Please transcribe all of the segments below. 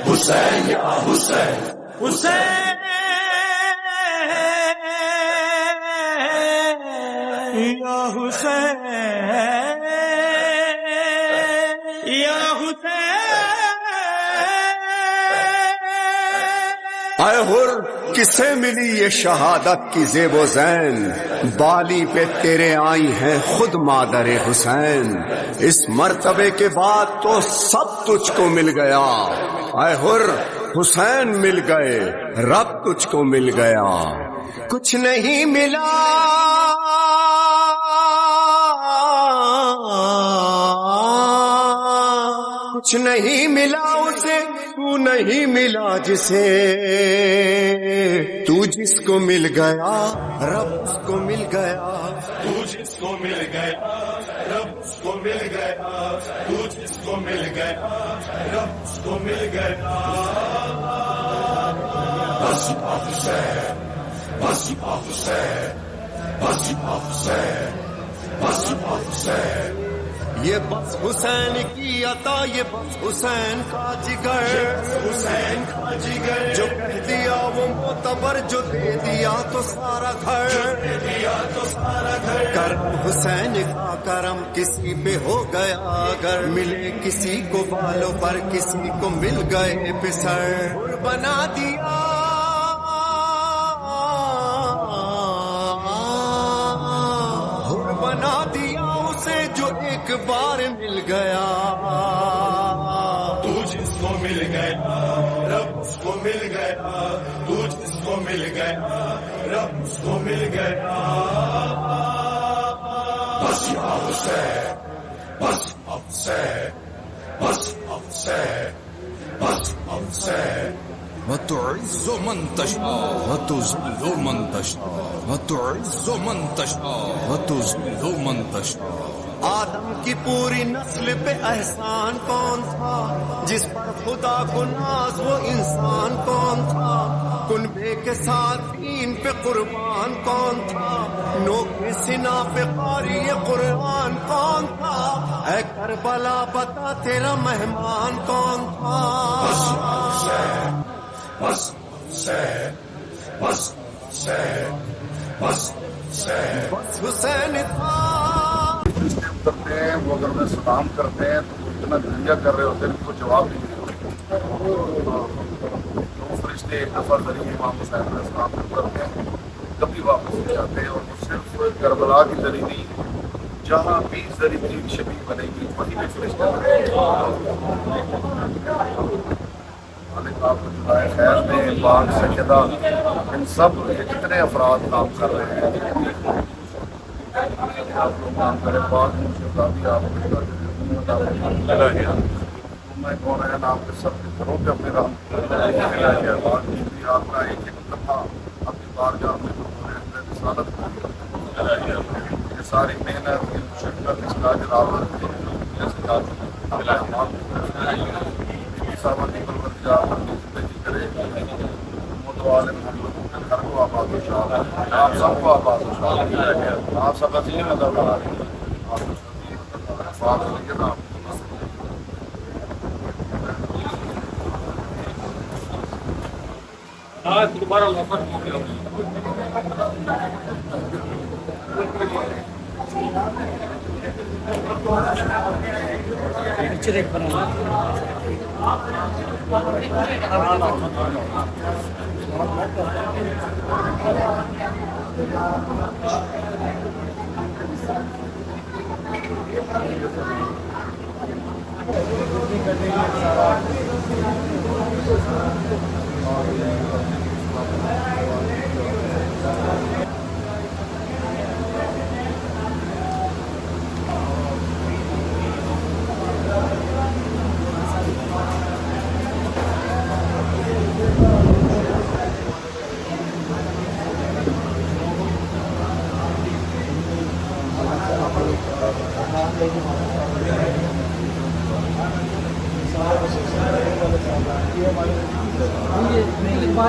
حسین یا حسین، حسین یا حسین یا حسین۔ اے حر کسے ملی یہ شہادت کی زیب و زین، بالی پہ تیرے آئی ہیں خود مادر حسین، اس مرتبے کے بعد تو سب تجھ کو مل گیا۔ اے حر حسین مل گئے، رب تجھ کو مل گیا، کچھ نہیں ملا کچھ نہیں ملا اسے، تو نہیں ملا جسے، تو جس کو مل گیا رب اس کو مل گیا، تو جس کو مل گیا رب اس کو مل گیا، تو جس کو مل گیا رب اس کو مل گیا۔ بس یا حسین، بس یا حسین، بس یا حسین، بس یا حسین۔ یہ بس حسین کی عطا، یہ بس حسین کا جگر، حسین کا جگر، جو کہہ دیا وہ معتبر، جو دے دیا تو سارا گھر، دیا تو سارا گھر۔ کرم حسین کا کرم کسی پہ ہو گیا اگر، ملے کسی کو بالوں پر کسی کو مل گئے پسر، بنا دیا حر بنا دیا اسے جو ایک بار مل گیا، تو جس کو مل گیا رب اس کو مل گیا، تو جس کو مل گیا رب اس کو مل گیا۔ بس یا حسین، بس یا حسین، بس یا حسین، بس یا حسین۔ وتعز من تشاء وتذل من تشاء وتعز من تشاء وتذل من تشاء۔ آدم کی پوری نسل پہ احسان کون تھا، جس پر خدا کو ناز وہ انسان کون تھا، کنبے کے ساتھ دین پہ قربان کون تھا، نو کے سنا پہ قاری قرآن کون تھا، اے کربلا بتا تیرا مہمان کون تھا۔ بس یا حسین، بس حسین، بس حسین، بس حسین۔ بس حسین تھا۔ کرتے ہیں وہ اگر میں سلام کرتے ہیں تو اتنا دھنیا کر رہے ہوتے ہیں ان کو جواب نہیں دے ہوتے، تو فرشتے ایک دفعہ ذریعے امام حسین علیہ السلام کو کرتے ہیں، کبھی واپس نہیں جاتے ہیں، اور وہ صرف کربلا کی زری نہیں، جہاں بھی زری کی شبیہ بنے گی وہیں پہ فرشتے بنے گی۔ آپ کو جزائے خیر دے، پاک سجدہ ان سب جتنے افراد کام کر رہے ہیں، آپ لوگ کام کریں، پاک مجھے بھی آپ میں کون ہے آپ کے سب کے گھروں پہ اپنے رحمت آپ کا ایک ایک دفعہ اپنی بارگاہ میں رسالت یہ ساری محنت شکر اس کا جلالت زندگی کرے والے محمد گھر کو آباد و شاد، آپ سب کو آباد و شاد، آپ سب اچھی مدد کرا رہے ہیں، آپ بات لیے نا دوبارہ لوفر ایک بنا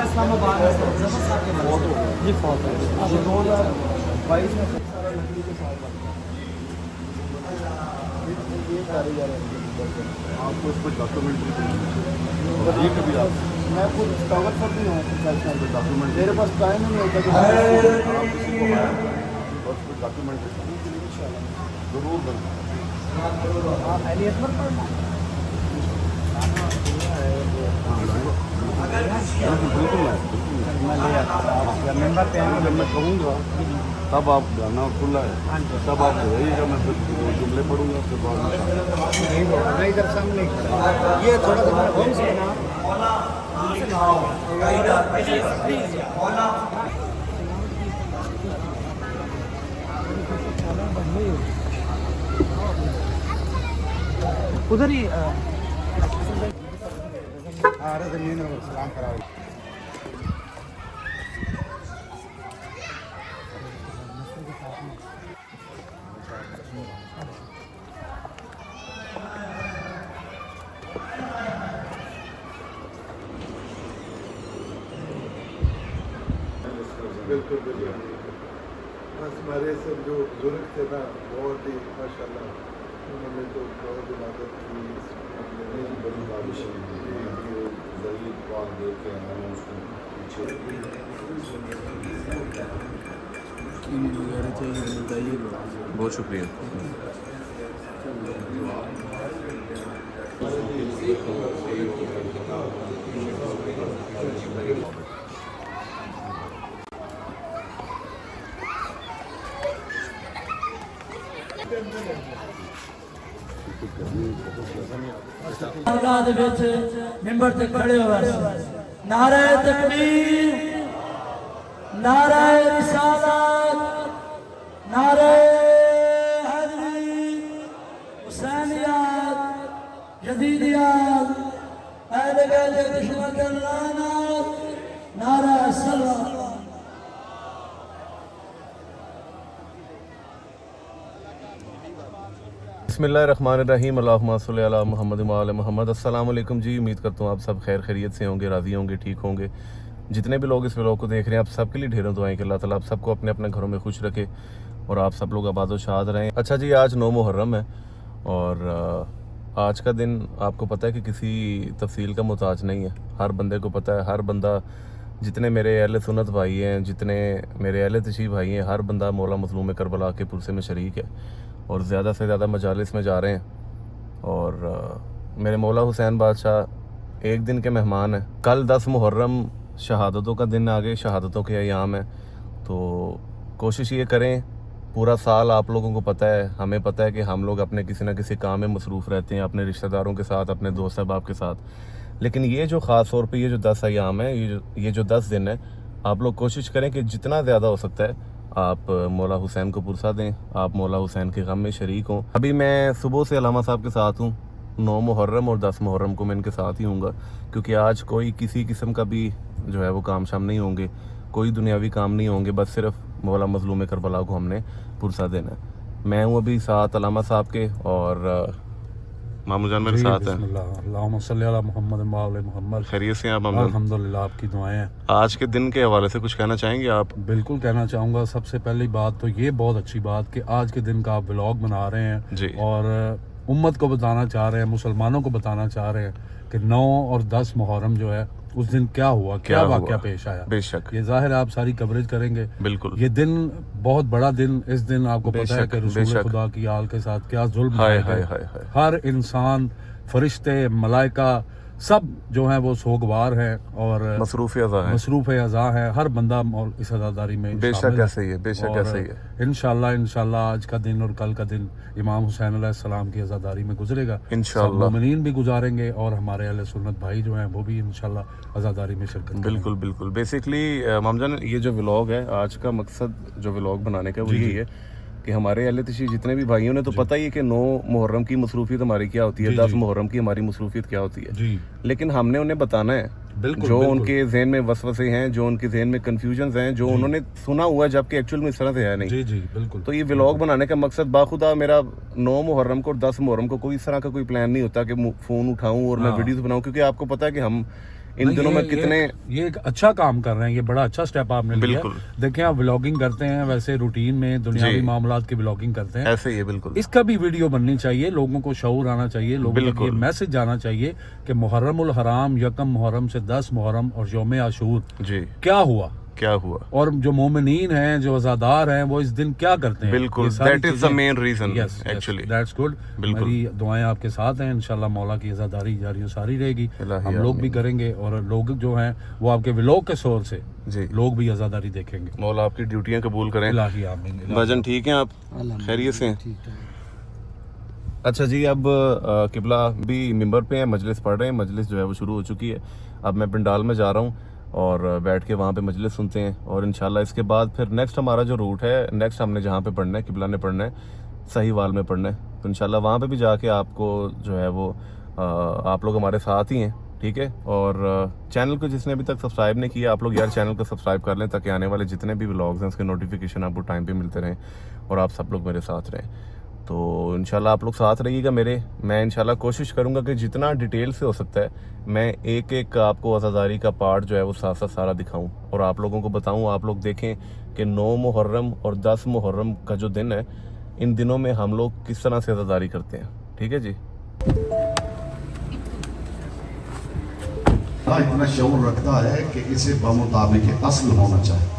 اسلام آباد یہ فوت ہے 2022 میں آپ کو اس پہ ڈاکومنٹری یہ کبھی آپ میں خود کاغذ پر بھی ہوں پروفیشنل ڈاکومنٹ میرے پاس ٹائم ہی نہیں ہوتا کہ آپ کسی کو آیا اور اس پہ ڈاکومنٹری ضرور بننا اہلیت مت پڑھنا میں لے آتا ہوں ممبر پہ آئیں گے جب میں کہوں گا تب آپ گانا کھلا ہے تب آپ رہیے گا میں پھر جملے پڑھوں گا پھر بعد میں ادھر سامنے یہ تھوڑا سا میں گھوم سکنا ادھر ہی سلام کرا بالکل بالکل بس ہمارے سب جو بزرگ تھے نا بہت ہی ماشاء اللہ انہوں نے تو بہت عبادت کی بڑی بارش ذریعے پال دے کے میں نے اس کو پیچھے بہت شکریہ. اولاد وچ ممبر تے کھڑے ہو نعرہ تکبیر نعرہ رسالت نعرہ حیدری حسینیات جدیدیات اہل بیت رشوت اللعنات نعرہ سلام. بسم اللہ الرحمن الرحیم. اللہم صلی علی محمد وعلی محمد. السلام علیکم جی. امید کرتا ہوں آپ سب خیر خیریت سے ہوں گے, راضی ہوں گے, ٹھیک ہوں گے. جتنے بھی لوگ اس ولاگ کو دیکھ رہے ہیں آپ سب کے لیے ڈھیروں دعائیں کہ اللہ تعالیٰ آپ سب کو اپنے اپنے گھروں میں خوش رکھے اور آپ سب لوگ آباد و شاد رہیں. اچھا جی, آج 9 محرم ہے اور آج کا دن آپ کو پتہ ہے کہ کسی تفصیل کا محتاج نہیں ہے. ہر بندے کو پتہ ہے, ہر بندہ, جتنے میرے اہل سنت بھائی ہیں, جتنے میرے اہل تشیع بھائی ہیں, ہر بندہ مولا مظلوم کربلا کے پرسے میں شریک ہے اور زیادہ سے زیادہ مجالس میں جا رہے ہیں. اور میرے مولا حسین بادشاہ ایک دن کے مہمان ہیں. کل 10 محرم شہادتوں کا دن آگے, شہادتوں کے ایام ہیں, تو کوشش یہ کریں. پورا سال آپ لوگوں کو پتہ ہے, ہمیں پتہ ہے کہ ہم لوگ اپنے کسی نہ کسی کام میں مصروف رہتے ہیں, اپنے رشتہ داروں کے ساتھ, اپنے دوست احباب کے ساتھ. لیکن یہ جو خاص طور پہ یہ جو 10 ایام ہیں, یہ جو 10 دن ہیں, آپ لوگ کوشش کریں کہ جتنا زیادہ ہو سکتا ہے آپ مولا حسین کو پرسہ دیں, آپ مولا حسین کے غم میں شریک ہوں. ابھی میں صبح سے علامہ صاحب کے ساتھ ہوں. 9 محرم اور 10 محرم کو میں ان کے ساتھ ہی ہوں گا, کیونکہ آج کوئی کسی قسم کا بھی جو ہے وہ کام شام نہیں ہوں گے, کوئی دنیاوی کام نہیں ہوں گے, بس صرف مولا مظلوم کربلا کو ہم نے پرسہ دینا ہے. میں ہوں ابھی ساتھ علامہ صاحب کے اور مامو جان میرے ساتھ ہیں. اللہم صلی علی محمد وعلی محمد. خیریت سے ہیں آپ مامو جان؟ الحمدللہ, آپ کی دعائیں ہیں. آج کے دن کے حوالے سے کچھ کہنا چاہیں گے آپ؟ بالکل کہنا چاہوں گا. سب سے پہلی بات تو یہ بہت اچھی بات کہ آج کے دن کا آپ ولاگ بنا رہے ہیں جی, اور امت کو بتانا چاہ رہے ہیں, مسلمانوں کو بتانا چاہ رہے ہیں کہ 9 اور 10 محرم جو ہے اس دن کیا ہوا, کیا واقعہ پیش آیا. بے شک, یہ ظاہر ہے آپ ساری کوریج کریں گے. بالکل. یہ دن بہت بڑا دن, اس دن آپ کو پتہ ہے کہ رسول خدا کی آل کے ساتھ کیا ظلم ہے. ہر انسان, فرشتے, ملائکہ سب جو ہیں وہ سوگوار ہیں اور مصروف اعضاء ہیں. ہر بندہ اس عزاداری میں بے شک ایسے ہی ہے, بے شک ایسے ہی ہے. انشاءاللہ آج کا دن اور کل کا دن امام حسین علیہ السلام کی عزاداری میں گزرے گا. انشاءاللہ مومنین بھی گزاریں گے اور ہمارے اہل سنت بھائی جو ہیں وہ بھی انشاءاللہ عزاداری میں شرکت کریں گے. بالکل بالکل. بیسکلی مام جان, یہ جو ولاگ ہے, آج کا مقصد جو ولاگ بنانے کا وہ یہی ہے کہ ہمارے اہل تشیع جتنے بھی بھائیوں نے تو پتہ ہی ہے کہ 9 محرم کی مصروفیت ہماری کیا ہوتی ہے, 10 محرم کی ہماری مصروفیت کیا ہوتی ہے, لیکن ہم نے انہیں بتانا ہے جو ان کے ذہن میں وسوسے ہیں, جو ان کے ذہن میں کنفیوژنز ہیں, جو انہوں نے سنا ہوا ہے جبکہ ایکچوئل میں اس طرح سے ہے نہیں. جی بالکل. تو یہ ولاگ بنانے کا مقصد باخدا میرا 9 محرم کو اور 10 محرم کو کوئی اس طرح کا کوئی پلان نہیں ہوتا کہ فون اٹھاؤں اور میں ویڈیوز بناؤں, کیونکہ آپ کو پتہ ہے کہ ہم ان دنوں میں کتنے یہ ایک اچھا کام کر رہے ہیں, یہ بڑا اچھا سٹیپ آپ نے لیا. دیکھیں آپ ولاگنگ کرتے ہیں ویسے روٹین میں دنیاوی معاملات کی ولاگنگ کرتے ہیں, ایسے ہی ہے بالکل. اس کا بھی ویڈیو بننی چاہیے, لوگوں کو شعور آنا چاہیے, لوگوں کو یہ میسج جانا چاہیے کہ محرم الحرام 1 محرم سے 10 محرم اور یوم عاشور کیا ہوا اور جو مومنین ہیں جو عزادار ہیں وہ اس دن کیا کرتے ہیں. بالکل, that is the main reason actually. That's good. میری دعائیں آپ کے ساتھ ہیں, انشاءاللہ مولا کی عزاداری جاری و ساری رہے گی, ہم لوگ بھی کریں گے اور لوگ جو ہیں وہ آپ کے ولاگ کے سور سے لوگ بھی عزاداری دیکھیں گے. مولا آپ کی ڈیوٹیاں قبول کریں. الہی آمین. بھجن ٹھیک ہیں آپ, خیریت سے ہیں؟ اچھا جی, اب قبلہ بھی ممبر پہ ہیں, مجلس پڑھ رہے ہیں, مجلس جو ہے وہ شروع ہو چکی ہے. اب میں پنڈال میں جا رہا ہوں اور بیٹھ کے وہاں پہ مجلس سنتے ہیں, اور انشاءاللہ اس کے بعد پھر نیکسٹ ہمارا جو روٹ ہے, نیکسٹ ہم نے جہاں پہ پڑھنا ہے, قبلہ نے پڑھنا ہے, صحیح وال میں پڑھنا ہے, تو انشاءاللہ وہاں پہ بھی جا کے آپ کو جو ہے وہ آپ لوگ ہمارے ساتھ ہی ہیں, ٹھیک ہے. اور چینل کو جس نے ابھی تک سبسکرائب نہیں کیا, آپ لوگ یار چینل کو سبسکرائب کر لیں تاکہ آنے والے جتنے بھی ولاگز ہیں اس کے نوٹیفیکیشن آپ کو ٹائم پہ ملتے رہیں اور آپ سب لوگ میرے ساتھ رہیں. تو انشاءاللہ آپ لوگ ساتھ رہیے گا میرے. میں انشاءاللہ کوشش کروں گا کہ جتنا ڈیٹیل سے ہو سکتا ہے میں ایک ایک آپ کو عزاداری کا پارٹ جو ہے وہ ساتھ ساتھ سارا دکھاؤں اور آپ لوگوں کو بتاؤں. آپ لوگ دیکھیں کہ 9 محرم اور 10 محرم کا جو دن ہے, ان دنوں میں ہم لوگ کس طرح سے عزاداری کرتے ہیں. ٹھیک ہے جی. اتنا شعور رکھتا ہے کہ اسے بمطابق اصل ہونا چاہیے,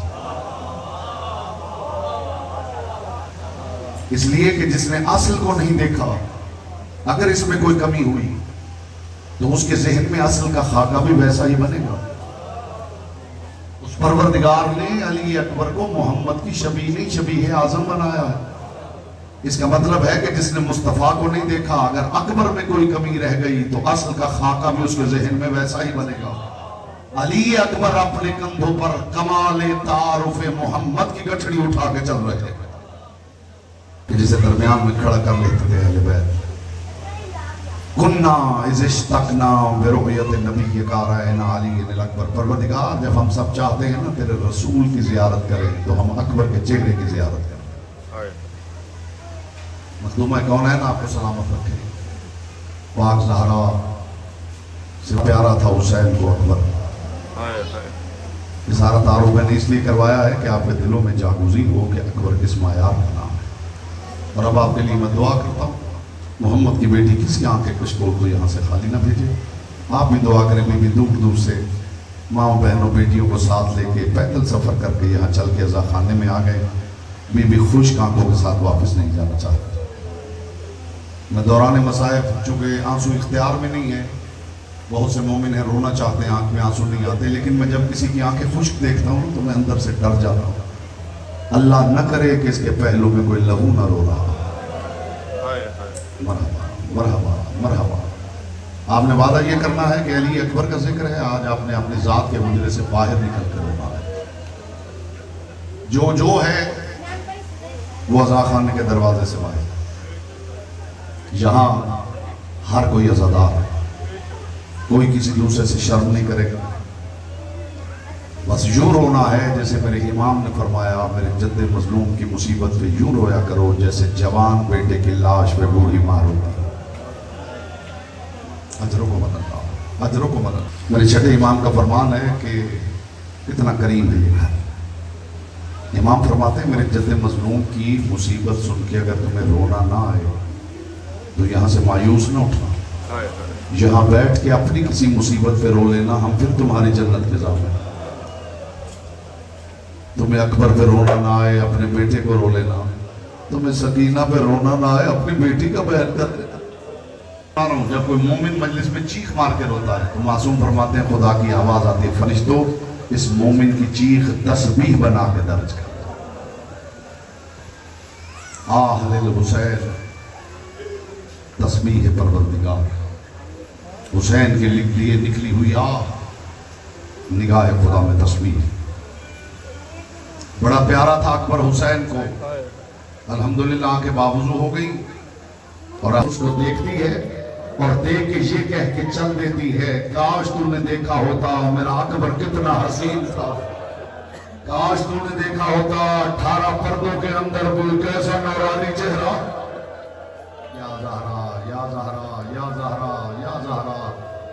اس لیے کہ جس نے اصل کو نہیں دیکھا, اگر اس میں کوئی کمی ہوئی تو اس کے ذہن میں اصل کا خاکہ بھی ویسا ہی بنے گا. اس پروردگار نے علی اکبر کو محمد کی شبیہ نہیں شبیہ اعظم بنایا ہے. اس کا مطلب ہے کہ جس نے مصطفیٰ کو نہیں دیکھا, اگر اکبر میں کوئی کمی رہ گئی تو اصل کا خاکہ بھی اس کے ذہن میں ویسا ہی بنے گا. علی اکبر اپنے کندھوں پر کمال تعارف محمد کی گٹھڑی اٹھا کے چل رہے ہیں, جسے درمیان میں کھڑا کر لیتے تھے اہل بیت. کننا اذ اشتقنا برؤیت نبی کارائن علی الاکبر. پروردگار جب ہم سب چاہتے ہیں نا تیرے رسول کی زیارت کریں تو ہم اکبر کے چہرے کی زیارت کریں. مظلومہ کون ہے نا آپ کو سلامت رکھے. پاک زہرا سے پیارا تھا حسین کو اکبر. یہ سارا تعارف میں نے اس لیے کروایا ہے کہ آپ کے دلوں میں جاگزین ہو کہ اکبر کس معیار کا نام ہے. اور اب آپ کے لیے میں دعا کرتا ہوں, محمد کی بیٹی کسی آنکھ کے کشکول کو یہاں سے خالی نہ بھیجے. آپ بھی دعا کریں, بی بی دور دور سے ماں بہنوں بیٹیوں کو ساتھ لے کے پیدل سفر کر کے یہاں چل کے عزا خانے میں آ گئے. بی بی خشک آنکھوں کے ساتھ واپس نہیں جانا چاہتے. میں دوران مصائب, چونکہ آنسو اختیار میں نہیں ہے, بہت سے مومن ہیں رونا چاہتے ہیں آنکھ میں آنسو نہیں آتے, لیکن میں جب کسی کی آنکھیں خشک دیکھتا ہوں تو میں اندر سے ڈر جاتا ہوں. اللہ نہ کرے کہ اس کے پہلو میں کوئی لہو نہ رو رہا. مرحبا مرحبا مرحبا. آپ نے وعدہ یہ کرنا ہے کہ علی اکبر کا ذکر ہے, آج آپ نے اپنی ذات کے حجرے سے باہر نکل کر رونا ہے. جو ہے وہ عزا خانے کے دروازے سے باہر. یہاں ہر کوئی عزادار ہے, کوئی کسی دوسرے سے شرم نہیں کرے گا. بس یوں رونا ہے جیسے میرے امام نے فرمایا, میرے جد مظلوم کی مصیبت پہ یوں رویا کرو جیسے جوان بیٹے کی لاش پہ بوڑھی ماں روتی. اجروں کو مدد, اجروں کو مدد. میرے چھٹے امام کا فرمان ہے کہ کتنا کریم ہے یہ گھر. امام فرماتے ہیں میرے جد مظلوم کی مصیبت سن کے اگر تمہیں رونا نہ آئے تو یہاں سے مایوس نہ اٹھنا, یہاں بیٹھ کے اپنی کسی مصیبت پہ رو لینا, ہم پھر تمہاری جنت کے ضامن. تمہیں اکبر پہ رونا نہ آئے اپنے بیٹے کو رو لینا, تمہیں سکینہ پہ رونا نہ آئے اپنی بیٹی کا بیان کر لینا. جب کوئی مومن مجلس میں چیخ مار کے روتا ہے تو معصوم فرماتے ہیں خدا کی آواز آتی ہے, فرشتوں اس مومن کی چیخ تسبیح بنا کے درج کر. آہ للحسین تسبیح پروردگار, حسین کے لیے نکلی ہوئی آہ نگاہ خدا میں تسبیح. بڑا پیارا تھا اکبر حسین کو. الحمدللہ آنکھیں باوضو ہو گئی اور اس کو دیکھتی ہے اور دیکھ کے یہ کہہ کے چل دیتی ہے, کاش تو نے دیکھا ہوتا میرا اکبر کتنا حسین تھا, کاش تو نے دیکھا ہوتا 18 پردوں کے اندر کوئی کیسا نورانی چہرہ. یا زہرا یا زہرا یا زہرا یا زہرا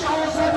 64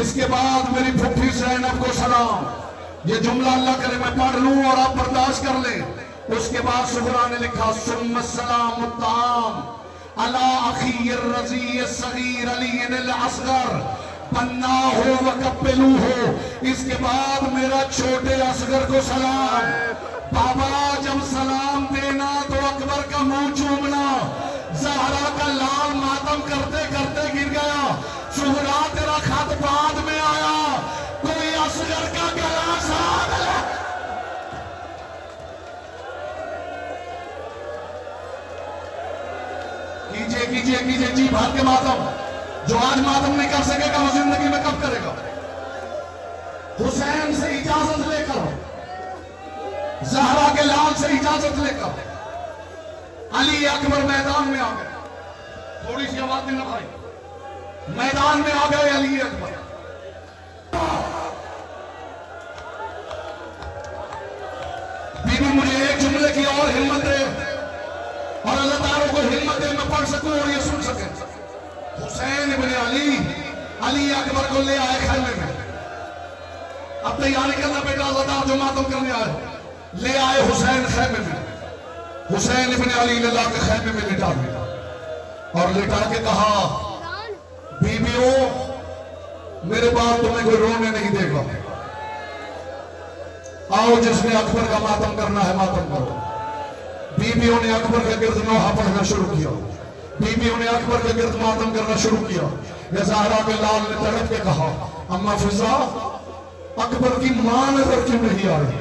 اس کے بعد میری پھپھی زینب کو سلام. یہ جملہ اللہ کرے میں پڑھ لوں اور آپ برداشت کر لیں. اس کے بعد سہرا نے لکھا ثم السلام التام علی اخی الرضی الصغیر علی الاصغر بناہ وکبلوہ. اس کے بعد میرا چھوٹے اصغر کو سلام. بابا جب سلام دینا تو اکبر کا منہ چومنا. زہرا کا لال ماتم کرتے کرتے گر گیا. سہرا تیرا خط بعد میں آیا, کوئی اصغر کا گلا ساتھ لے. کیجئے جی بھر کے ماتم. جو آج ماتم نہیں کر سکے گا وہ زندگی میں کب کرے گا. حسین سے اجازت لے کر, زہرا کے لال سے اجازت لے کر علی اکبر میدان میں آ گئے. تھوڑی سی آواز نہیں لگائی, میدان میں آ گئے علی اکبر. بی بی مجھے ایک جملے کی اور ہمت دے اور اللہ تعالیٰ کو ہمت دے میں پڑھ سکوں اور یہ سن سکیں. حسین ابن علی اکبر کو لے آئے خیمے میں. اب تیاری کرنا بیٹا اللہ تعالیٰ جو ماتم کرنے آئے. لے آئے حسین خیمے میں. حسین ابن علی نے لا کے خیمے میں لٹا دیا اور لٹا کے کہا بیویو میرے باپ تمہیں کوئی رونے نہیں دے گا. آؤ جس نے اکبر کا ماتم کرنا ہے ماتم کرو. بیویوں نے اکبر کے گرد نوحہ پڑھنا شروع کیا. بیویوں نے اکبر کے گرد ماتم کرنا شروع کیا. یہ زہرا کے لال نے تڑپ کے کہا اما فضا اکبر کی ماں نظر کیوں نہیں آ رہی.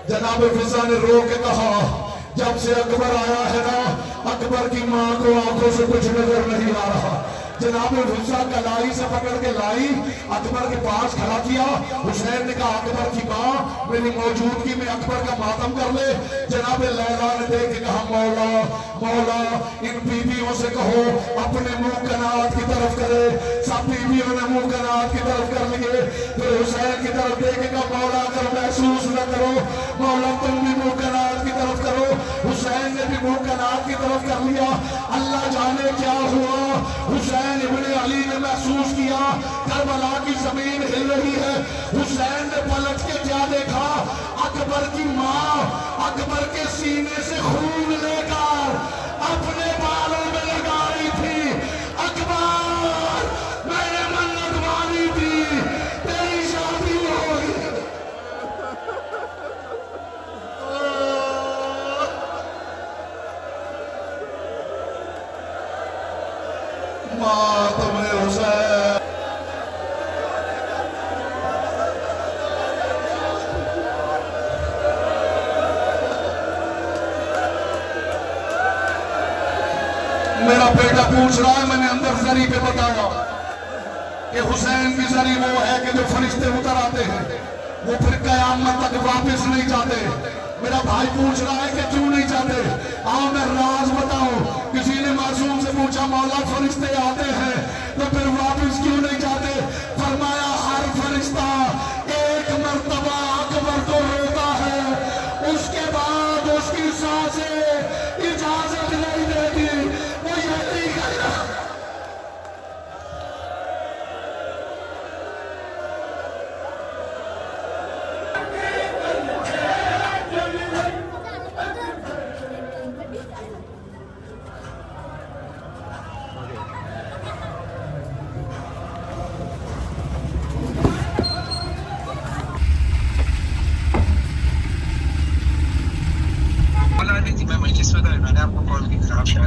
جناب فضا نے رو کے کہا جب سے اکبر آیا ہے نا اکبر کی ماں کو آنکھوں سے کچھ نظر نہیں آ رہا. جناب فضا کلائی سے پکڑ کے لائی, اکبر کے پاس کھڑا کیا. حسین نے کہا اکبر کی ماں میری موجودگی میں اکبر کا ماتم کر لے. جناب لیلا نے دیکھ کے کہا مولا مولا ان بیویوں سے کہو اپنے منہ کنات کی طرف کرے. سب بیویوں نے منہ کنات کی طرف کر لیے. پھر حسین کی طرف دیکھ کے کہا مولا اگر محسوس نہ کرو مولا تم بھی منہ کنات کی طرف کرو. حسین نے بھی منہ کنات کی طرف کر لیا. اللہ جانے کیا ہوا. حسین ابن علی نے محسوس کیا کربلا کی زمین ہل رہی ہے. حسین نے پلٹ کے کیا دیکھا اکبر کی ماں اکبر کے سینے سے خون لے کر اپنے بالوں میں لگا رہی تھی. اکبر میں نے منت مانی تھی تیری شادی ہوگی. ماتم حسین میرا بیٹا پوچھ رہا ہے میں نے اندر زری پہ بتایا کہ حسین کی زری وہ ہے کہ جو فرشتے اتر آتے ہیں وہ پھر قیامت تک واپس نہیں جاتے. میرا بھائی پوچھ رہا ہے کہ کیوں نہیں جاتے. آؤ میں راز بتاؤں. کسی نے معصوم سے پوچھا مولا فرشتے آتے ہیں تو پھر واپس کیوں نہیں جاتے. فرمایا ہر فرشتہ ایک مرتبہ اکبر کو روتا ہے اس کے بعد اس کی سانسیں اجازت نہیں دیتی. وہ یہی کہنا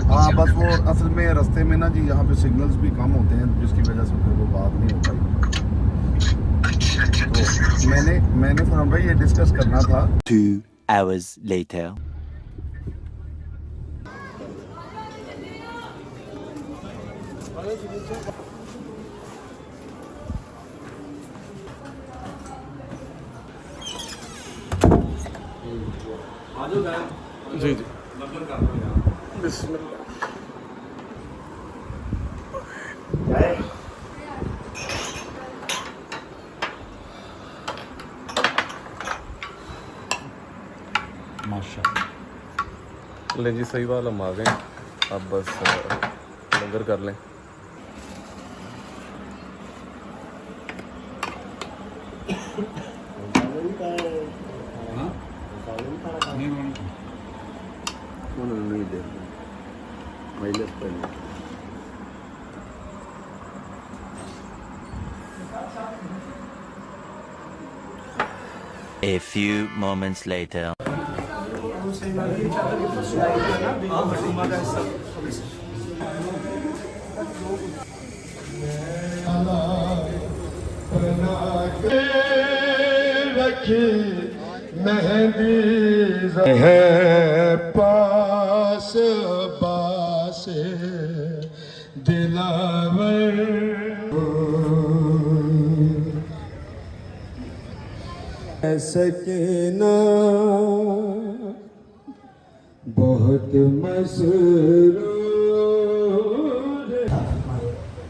ہاں بس وہ اصل میں رستے میں نا جی یہاں پہ سگنلز بھی کم ہوتے ہیں جس کی وجہ سے پھر وہ بات نہیں ہو پائی. تو میں نے فرحان بھائی یہ ڈسکس کرنا تھا. 2 hours later. جی جی بسم اللہ. لیں جی صحیح بات ہم آ گئے. اب بس لنگر کر لیں. A few moments later. مہندی ہے پاس باس دلاور سکینہ بہت مسرور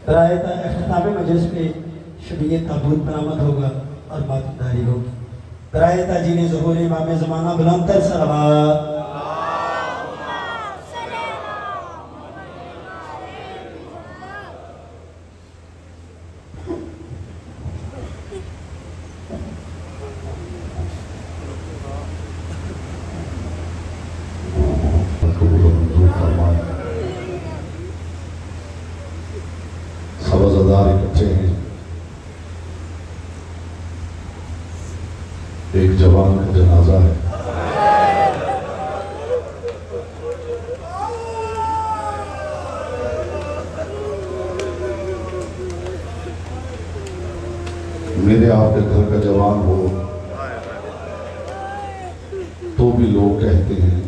برائے اختتام مجلس میں شبیہ تابوت برآمد ہوگا اور باتداری ہوگی. برائے تاجین ظہور امام زمانہ بلند تر صلوات. سبزدار اکٹھے ہیں. ایک جوان کا جنازہ ہے. میرے آپ کے گھر کا جوان ہو تو بھی لوگ کہتے ہیں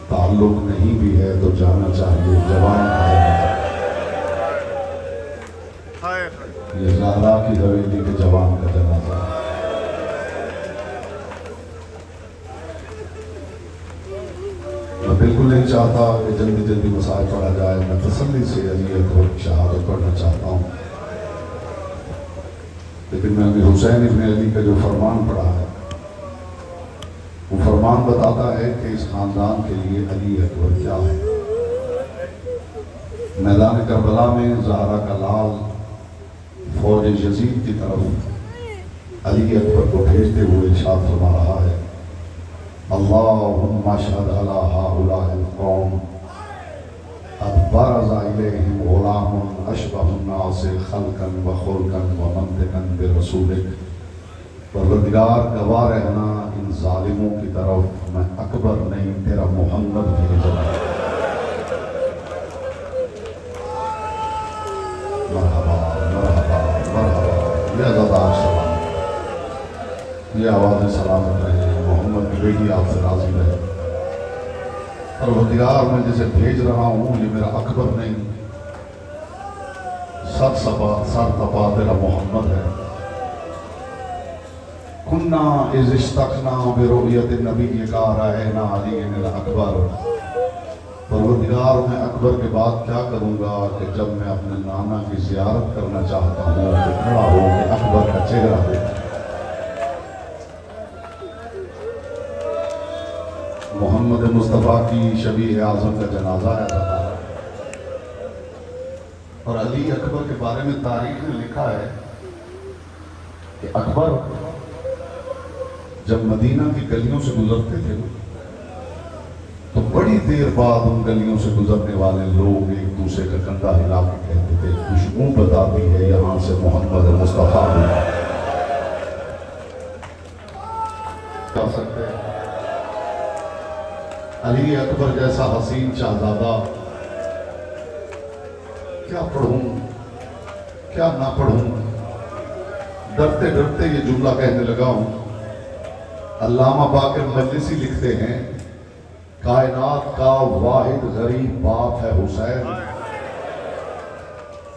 تعلق نہیں بھی ہے تو جانا چاہیے. جوان یہ زہرا کی حویلی کے جوان کا جنازہ ہے. میں بالکل نہیں چاہتا کہ جلدی جلدی مسائل پڑھا جائے. میں تسلی سے علی اکبر کی شہادت پڑھنا چاہتا ہوں، لیکن میں ابھی حسین ابن علی کا جو فرمان پڑھا ہے وہ فرمان بتاتا ہے کہ اس خاندان کے لیے علی اکبر کیا ہے. میدان کربلا میں زہرا کا لال فوج یزید کی طرف علی اکبر کو بھیجتے ہوئے ارشاد فرما رہا ہے: اللہم اشہد علی ہؤلاء القوم قد برز الیہم غلام اشبہ الناس خلقا وخلقا ومنطقا برسولک. پروردگار گواہ رہنا ان ظالموں کی طرف میں اکبر نہیں تیرا محمد بھیج رہا ہوں. مرحبا مرحبا مرحبا. یہ عزادار سلام، یہ آواز سلامت رہے. محمد کی بیٹی آپ سے راضی رہے. پروردگار میں جسے بھیج رہا ہوں یہ میرا اکبر نہیں، سر تپا تیرا محمد ہے. کننا اذ اشتقنا برؤیت النبی کا رأینا علی الاکبر. پروردگار میں اکبر کے بعد کیا کروں گا کہ جب میں اپنے نانا کی زیارت کرنا چاہتا ہوں کہ کھڑا ہو کہ اکبر کا چہرہ دیکھیں. محمد مصطفیٰ کی شبیہ اعظم کا جنازہ ہے اور علی اکبر کے بارے میں تاریخ میں لکھا ہے کہ اکبر جب مدینہ کی گلیوں سے گزرتے تھے تو بڑی دیر بعد ان گلیوں سے گزرنے والے لوگ ایک دوسرے کا کندھا ہلا کے کہتے تھے خوشبو بتاتی ہے یہاں سے محمد مصطفیٰ جا سکتے ہیں. علی اکبر جیسا حسین شہزادہ کیا پڑھوں کیا نہ پڑھوں. ڈرتے ڈرتے یہ جملہ کہنے لگا ہوں. علامہ باقر مجلسی لکھتے ہیں کائنات کا واحد غریب باپ ہے حسین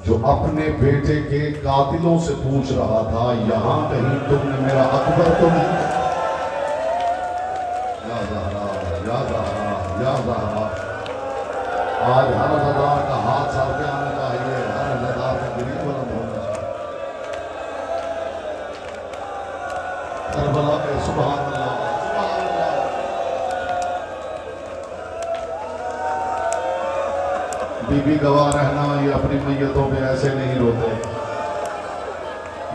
جو اپنے بیٹے کے قاتلوں سے پوچھ رہا تھا یہاں کہیں تم نے میرا اکبر تو نہیں. یا زہرا یا زہرا یا زہرا. آج ہر زدار کا ہاتھ سر پہ آنا چاہیے، ہر زدار کا دل بلند ہونا چاہیے. کربلا پہ سبحان اللہ سبحان اللہ. بی بی گواہ رہنا یہ اپنی میتوں پہ ایسے نہیں روتے.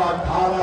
18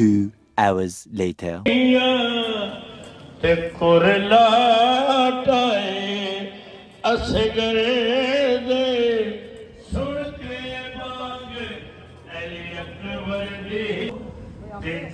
2 hours later.